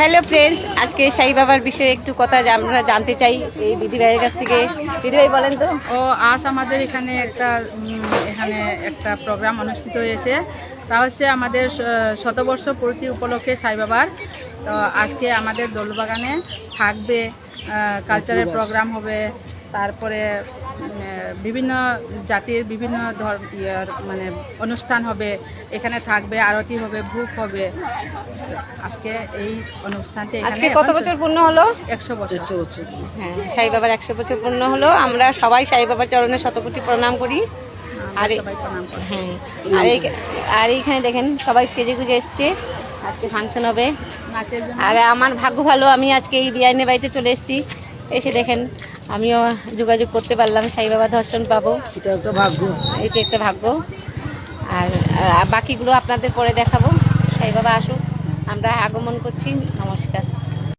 Hello friends, আজকে সাই বাবার বিষয়ে একটু কথা আমরা জানতে চাই এই দিদিভাইয়ের কাছ থেকে। দিদিভাই বলেন তো। আজ আমাদের এখানে একটা প্রোগ্রাম অনুষ্ঠিত হয়েছে, তা হচ্ছে আমাদের শতবর্ষ পূর্তি উপলক্ষে সাই বাবার। তো আজকে আমাদের দোলবাগানে থাকবে কালচারাল প্রোগ্রাম হবে, তারপরে বিভিন্ন জাতির বিভিন্ন মানে অনুষ্ঠান হবে, এখানে থাকবে, আরতি হবে, ভোগ হবে। আজকে এই অনুষ্ঠানটি আজকে কত বছর পূর্ণ হলো? 100 বছর। হ্যাঁ, সাই বাবার 100 বছর পূর্ণ হলো। আমরা সবাই সাই বাবার চরণে শতকোটি প্রণাম করি। আর সবাই প্রণাম করি। হ্যাঁ, আর এইখানে দেখেন সবাই সেজে গুজে এসছে, আজকে ফাংশন হবে নাচের জন্য। আর আমার ভাগ্য ভালো, আমি আজকে এই বিআইনের বাড়িতে চলে এসেছি। এসে দেখেন আমিও যোগাযোগ করতে পারলাম, সাই বাবা দর্শন পাবো, এটা একটা ভাগ্য। এটা একটা ভাগ্য। আর বাকিগুলো আপনাদের পরে দেখাবো। সাই বাবা আসুক, আমরা আগমন করছি। নমস্কার।